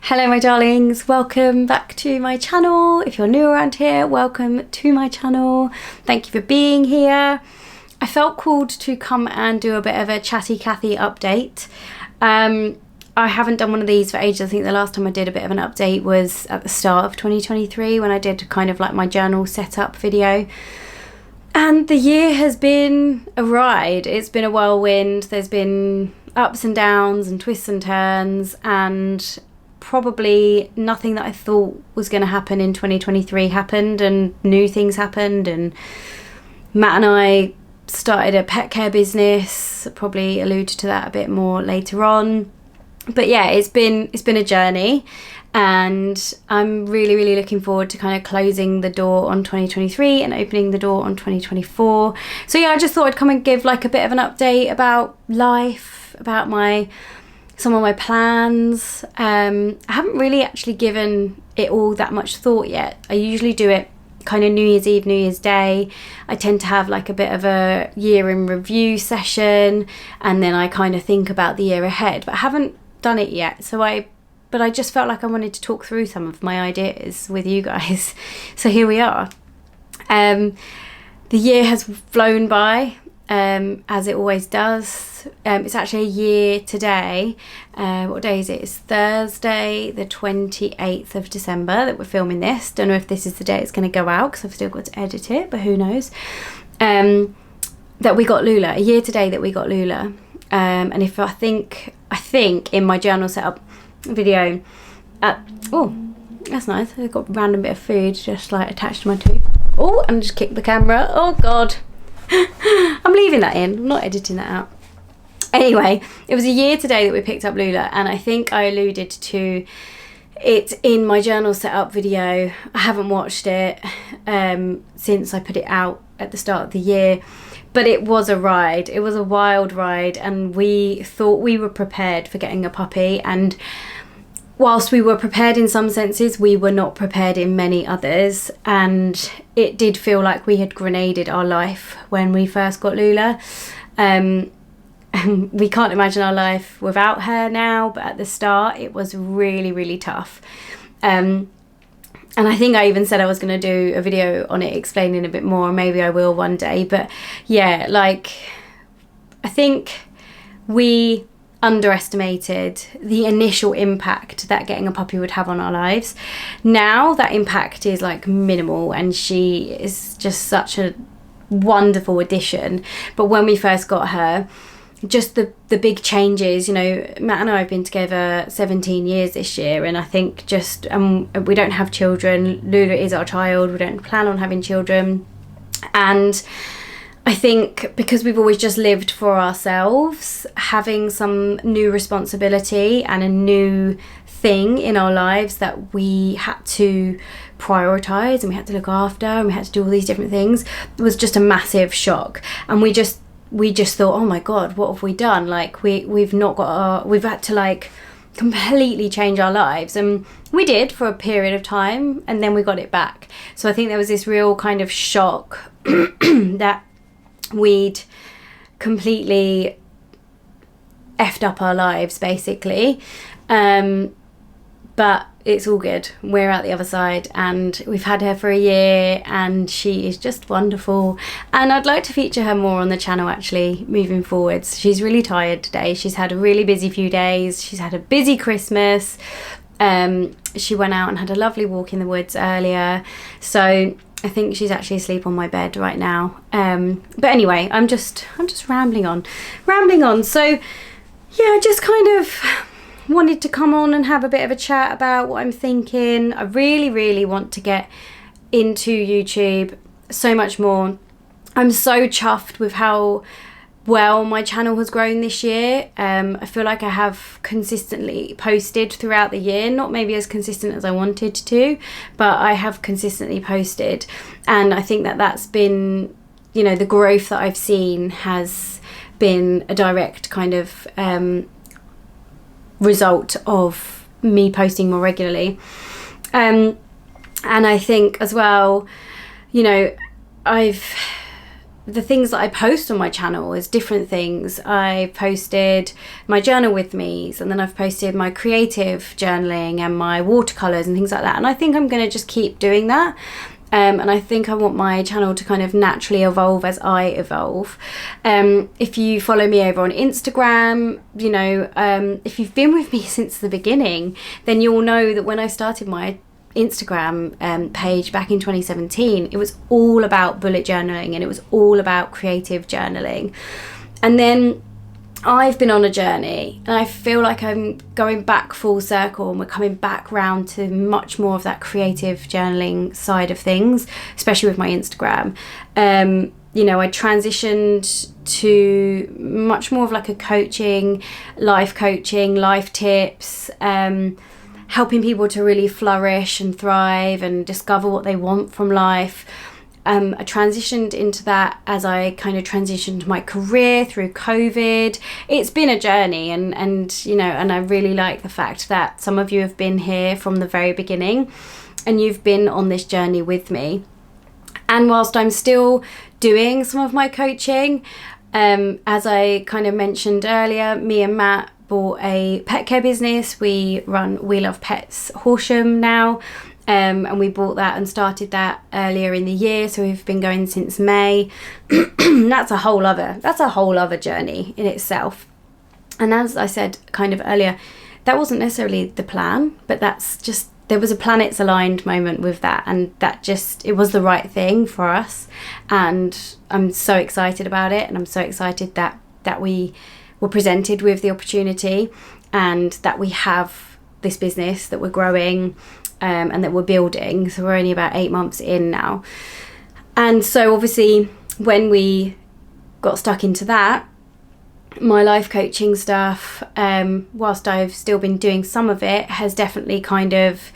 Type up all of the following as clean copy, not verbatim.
Hello my darlings, welcome back to my channel. If you're new around here, welcome to my channel. Thank you for being here. I felt called to come and do a bit of a Chatty Cathy update. I haven't done one of these for ages. I think the last time I did a bit of an update was at the start of 2023 when I did kind of like my journal setup video. And the year has been a ride. It's been a whirlwind. There's been ups and downs and twists and turns, and probably nothing that I thought was going to happen in 2023 happened, and new things happened, and Matt and I started a pet care business. I'll probably allude to that a bit more later on. But yeah, it's been a journey, and I'm really looking forward to kind of closing the door on 2023 and opening the door on 2024. So yeah, I just thought I'd come and give like a bit of an update about life, about some of my plans. I haven't really actually given it all that much thought yet. I usually do it kind of New Year's Eve, New Year's Day. I tend to have like a bit of a year in review session, and then I kind of think about the year ahead, but I haven't done it yet. But I just felt like I wanted to talk through some of my ideas with you guys. So here we are. The year has flown by, as it always does. It's actually a year today. What day is it? It's Thursday, the 28th of December that we're filming this. Don't know if this is the day it's going to go out because I've still got to edit it, but who knows. That we got Lula. A year today that we got Lula. And if I think in my journal setup video, oh, that's nice. I've got a random bit of food just like attached to my tooth. Oh, and just kicked the camera. Oh God. I'm leaving that in. I'm not editing that out. Anyway, it was a year today that we picked up Lula, and I think I alluded to it in my journal setup video. I haven't watched it since I put it out at the start of the year, but it was a ride. It was a wild ride, and we thought we were prepared for getting a puppy, and whilst we were prepared in some senses, we were not prepared in many others, and it did feel like we had grenaded our life when we first got Lula. We can't imagine our life without her now, but at the start it was really tough. And I think I even said I was going to do a video on it explaining a bit more. Maybe I will one day. But yeah, like, I think we underestimated the initial impact that getting a puppy would have on our lives. Now that impact is like minimal, and she is just such a wonderful addition. But when we first got her, just the big changes, you know, Matt and I have been together 17 years this year, and I think just we don't have children. Lula is our child. We don't plan on having children, and I think because we've always just lived for ourselves, having some new responsibility and a new thing in our lives that we had to prioritize and we had to look after and we had to do all these different things, it was just a massive shock. And we just thought, oh my God, what have we done? Like we've had to like completely change our lives. And we did for a period of time, and then we got it back. So I think there was this real kind of shock that we'd completely effed up our lives basically. But it's all good. We're out the other side, and we've had her for a year, and she is just wonderful. And I'd like to feature her more on the channel actually moving forwards. She's really tired today. She's had a really busy few days. She's had a busy Christmas. She went out and had a lovely walk in the woods earlier. So I think she's actually asleep on my bed right now. But anyway, I'm just rambling on. So yeah, I just kind of wanted to come on and have a bit of a chat about what I'm thinking. I really want to get into YouTube so much more. I'm so chuffed with how well my channel has grown this year. I feel like I have consistently posted throughout the year, not maybe as consistent as I wanted to, but I have consistently posted, and I think that that's been, you know, the growth that I've seen has been a direct kind of result of me posting more regularly. And I think as well, you know, I've the things that I post on my channel is different things. I posted my journal with me's, and then I've posted my creative journaling and my watercolors and things like that. And I think I'm going to just keep doing that. And I think I want my channel to kind of naturally evolve as I evolve. If you follow me over on Instagram, you know, if you've been with me since the beginning, then you'll know that when I started my Instagram page back in 2017, it was all about bullet journaling, and it was all about creative journaling. And then I've been on a journey, and I feel like I'm going back full circle, and we're coming back round to much more of that creative journaling side of things, especially with my Instagram. You know, I transitioned to much more of like a coaching, life tips, helping people to really flourish and thrive and discover what they want from life. I transitioned into that as I kind of transitioned my career through COVID. It's been a journey, and you know, and I really like the fact that some of you have been here from the very beginning, and you've been on this journey with me. And whilst I'm still doing some of my coaching, as I kind of mentioned earlier, me and Matt bought a pet care business. We run We Love Pets Horsham now. And we bought that and started that earlier in the year, so we've been going since May. That's a whole other journey in itself. And as I said kind of earlier, that wasn't necessarily the plan, but that's just, there was a planets aligned moment with that, and that just, it was the right thing for us. And I'm so excited about it, and I'm so excited that we were presented with the opportunity, and that we have this business that we're growing, and that we're building. So we're only about 8 months in now. And so obviously when we got stuck into that, my life coaching stuff, whilst I've still been doing some of it, has definitely kind of,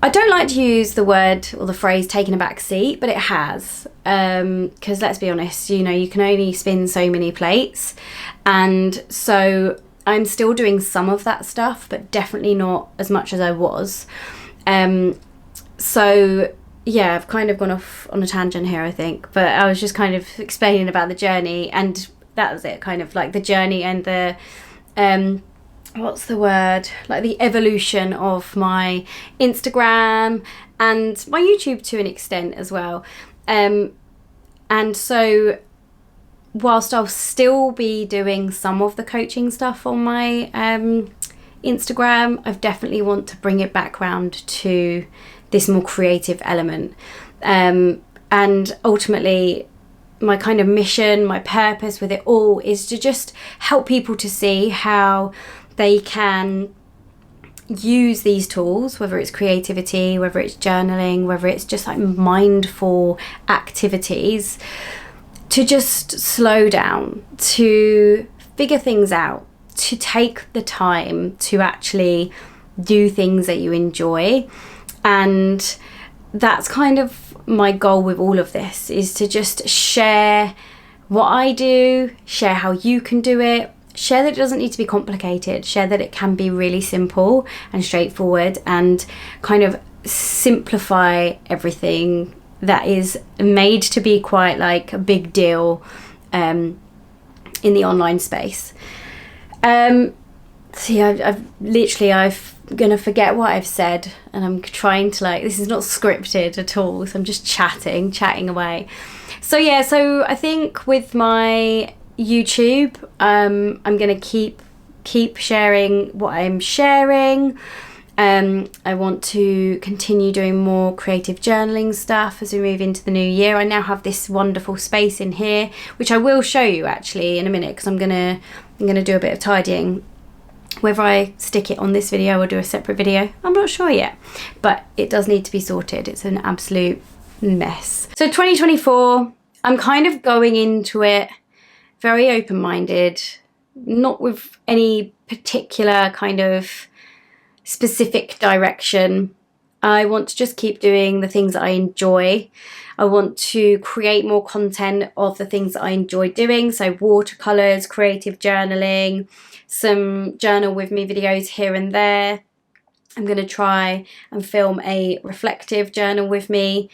I don't like to use the word or the phrase taken a back seat, but it has. Because let's be honest, you know, you can only spin so many plates. And so I'm still doing some of that stuff, but definitely not as much as I was. So yeah, I've kind of gone off on a tangent here, I think, but I was just kind of explaining about the journey, and that was it, kind of like the journey and the, what's the word? Like the evolution of my Instagram and my YouTube to an extent as well. And so whilst I'll still be doing some of the coaching stuff on my Instagram, I definitely want to bring it back round to this more creative element. And ultimately, my kind of mission, my purpose with it all is to just help people to see how they can use these tools, whether it's creativity, whether it's journaling, whether it's just like mindful activities, to just slow down, to figure things out, to take the time to actually do things that you enjoy. And that's kind of my goal with all of this, is to just share what I do, share how you can do it, share that it doesn't need to be complicated, share that it can be really simple and straightforward, and kind of simplify everything that is made to be quite like a big deal in the online space. See, I'm gonna forget what I've said, and I'm trying to, like, this is not scripted at all, so I'm just chatting away. So yeah, so I think with my YouTube, I'm gonna keep sharing what I'm sharing. I want to continue doing more creative journaling stuff as we move into the new year. I now have this wonderful space in here, which I will show you actually in a minute, because I'm gonna do a bit of tidying. Whether I stick it on this video or do a separate video, I'm not sure yet, but it does need to be sorted. It's an absolute mess. So 2024, I'm kind of going into it very open-minded, not with any particular kind of specific direction. I want to just keep doing the things that I enjoy. I want to create more content of the things that I enjoy doing. So watercolors, creative journaling, some journal with me videos here and there. I'm going to try and film a reflective journal with me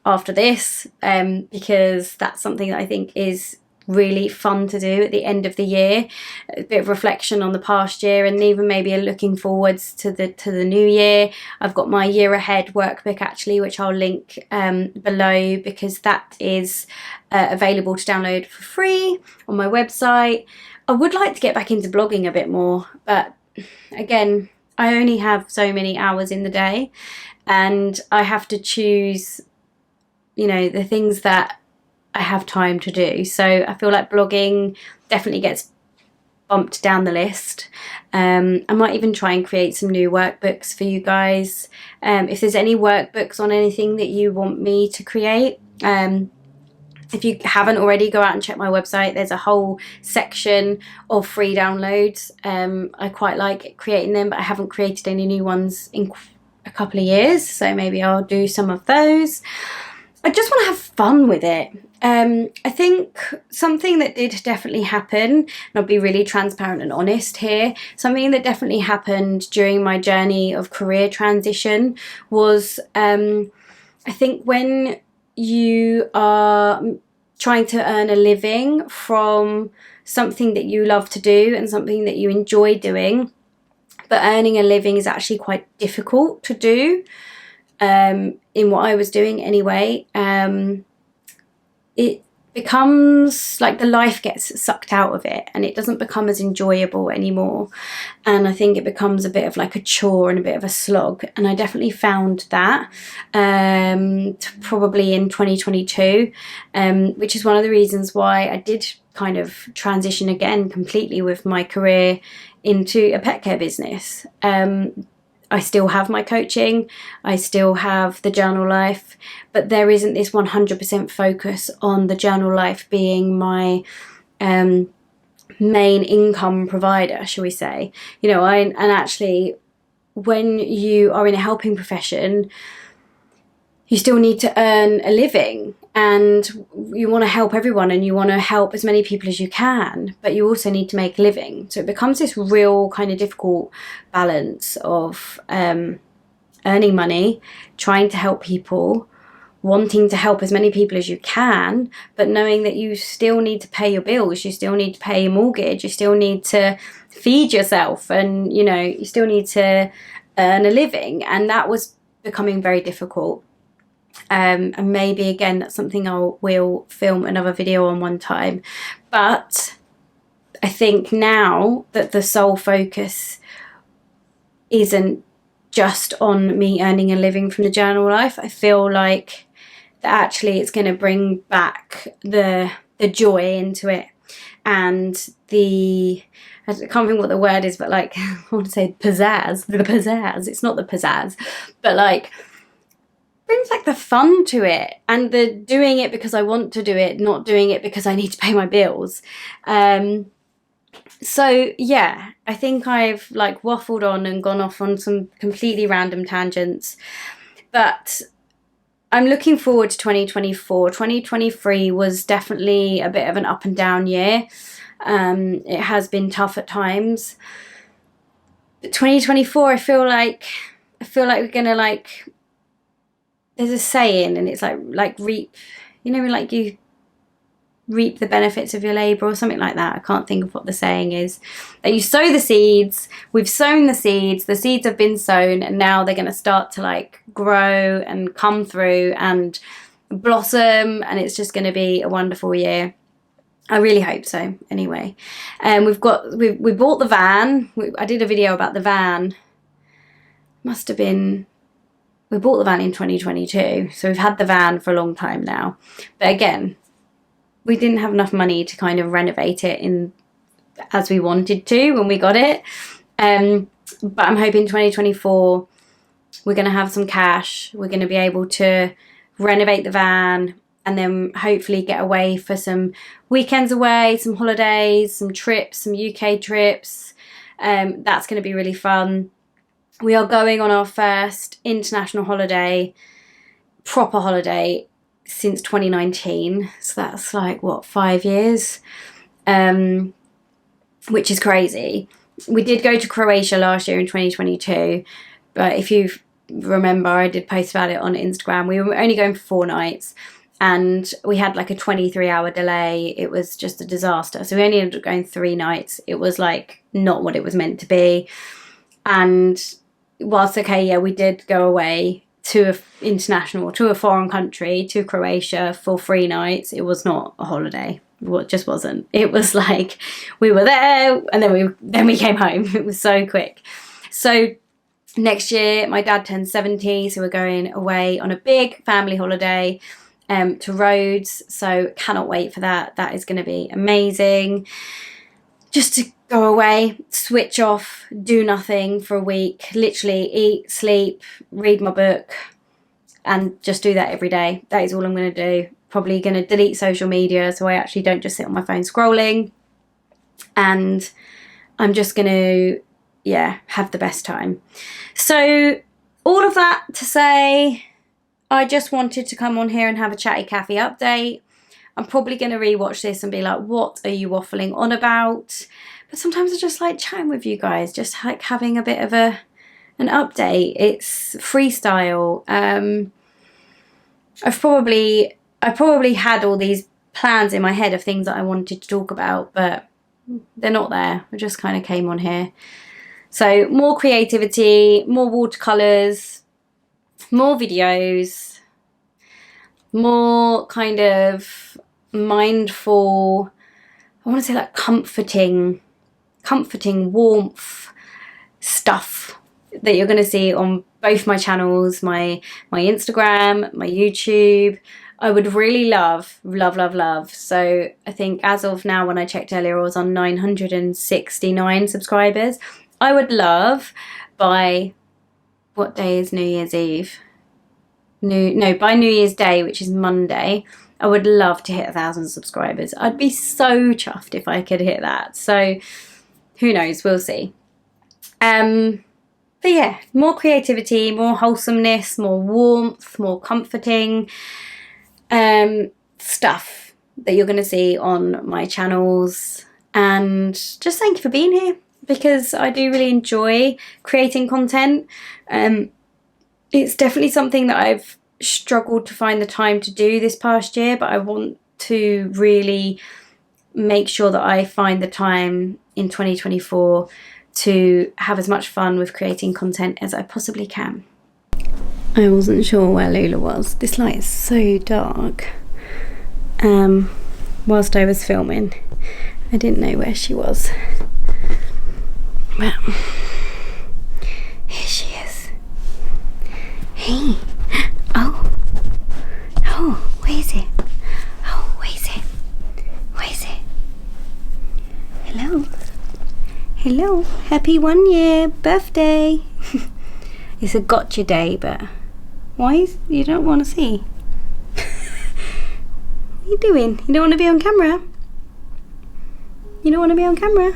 after this, because that's something that I think is really fun to do at the end of the year, a bit of reflection on the past year, and even maybe looking forwards to the new year. I've got my year ahead workbook actually, which I'll link below, because that is available to download for free on my website. I would like to get back into blogging a bit more, but again, I only have so many hours in the day, and I have to choose, you know, the things that I have time to do. So I feel like blogging definitely gets bumped down the list. I might even try and create some new workbooks for you guys. If there's any workbooks on anything that you want me to create, if you haven't already, go out and check my website. There's a whole section of free downloads. I quite like creating them, but I haven't created any new ones in a couple of years, so maybe I'll do some of those. I just want to have fun with it. I think something that did definitely happen, and I'll be really transparent and honest here, something that definitely happened during my journey of career transition was, I think when you are trying to earn a living from something that you love to do and something that you enjoy doing, but earning a living is actually quite difficult to do. In what I was doing anyway, it becomes like the life gets sucked out of it, and it doesn't become as enjoyable anymore. And I think it becomes a bit of like a chore and a bit of a slog. And I definitely found that probably in 2022, which is one of the reasons why I did kind of transition again completely with my career into a pet care business. I still have my coaching, I still have the journal life, but there isn't this 100% focus on the journal life being my main income provider, shall we say. You know, and actually, when you are in a helping profession, you still need to earn a living, and you want to help everyone and you want to help as many people as you can, but you also need to make a living. So it becomes this real kind of difficult balance of earning money, trying to help people, wanting to help as many people as you can, but knowing that you still need to pay your bills, you still need to pay your mortgage, you still need to feed yourself, and you know, you still need to earn a living. And that was becoming very difficult. And maybe again, that's something we'll film another video on one time. But I think now that the sole focus isn't just on me earning a living from the journal life, I feel like that actually it's going to bring back the joy into it, and I can't remember what the word is, but like I want to say pizzazz. The pizzazz. It's not the pizzazz, but like brings like the fun to it, and the doing it because I want to do it, not doing it because I need to pay my bills. So yeah, I think I've like waffled on and gone off on some completely random tangents, but I'm looking forward to 2024. 2023 was definitely a bit of an up and down year. It has been tough at times, but 2024, I feel like we're gonna like, there's a saying, and it's like reap, you know, like you reap the benefits of your labor or something like that. I can't think of what the saying is. That you sow the seeds. We've sown the seeds have been sown, and now they're going to start to like grow and come through and blossom, and it's just going to be a wonderful year. I really hope so anyway. We bought the van. I did a video about the van. Must have been, we bought the van in 2022, so we've had the van for a long time now. But again, we didn't have enough money to kind of renovate it as we wanted to when we got it. But I'm hoping 2024, we're going to have some cash. We're going to be able to renovate the van, and then hopefully get away for some weekends away, some holidays, some trips, some UK trips. That's going to be really fun. We are going on our first international holiday, proper holiday, since 2019. So that's like, what, 5 years? Which is crazy. We did go to Croatia last year in 2022. But if you've remember I did post about it on Instagram. We were only going for 4 nights and we had like a 23-hour delay. It was just a disaster. So we only ended up going 3 nights. It was like not what it was meant to be. And whilst, okay, yeah, we did go away to a foreign country, to Croatia for 3 nights. It was not a holiday. It just wasn't. It was like we were there and then we came home. It was so quick. So next year my dad turns 70, so we're going away on a big family holiday to Rhodes. So cannot wait for that. That is going to be amazing. Just to go away, switch off, do nothing for a week, literally eat, sleep, read my book, and just do that every day. That is all I'm going to do. Probably going to delete social media so I actually don't just sit on my phone scrolling. And I'm just going to, yeah, have the best time. So all of that to say, I just wanted to come on here and have a Chatty Cathy update. I'm probably going to rewatch this and be like, what are you waffling on about? But sometimes I just like chatting with you guys, just like having a bit of an update. It's freestyle. I probably had all these plans in my head of things that I wanted to talk about, but they're not there. I just kind of came on here. So more creativity, more watercolours, more videos, more kind of mindful, I want to say like comforting warmth stuff that you're going to see on both my channels, my Instagram, my YouTube. I would really love. So I think as of now, when I checked earlier, I was on 969 subscribers. I would love by, what day is New Year's Eve? By New Year's Day, which is Monday, I would love to hit 1,000 subscribers. I'd be so chuffed if I could hit that. So who knows, we'll see. But yeah, more creativity, more wholesomeness, more warmth, more comforting stuff that you're going to see on my channels. And just thank you for being here, because I do really enjoy creating content. It's definitely something that I've struggled to find the time to do this past year, but I want to really make sure that I find the time in 2024 to have as much fun with creating content as I possibly can. I wasn't sure where Lula was. This light is so dark. Whilst I was filming, I didn't know where she was. Well, here she is. Hey. Oh, where is it? Oh, where is it? Where is it? Hello, happy 1 year birthday. It's a gotcha day, but why you don't want to see? What are you doing? You don't want to be on camera? You don't want to be on camera?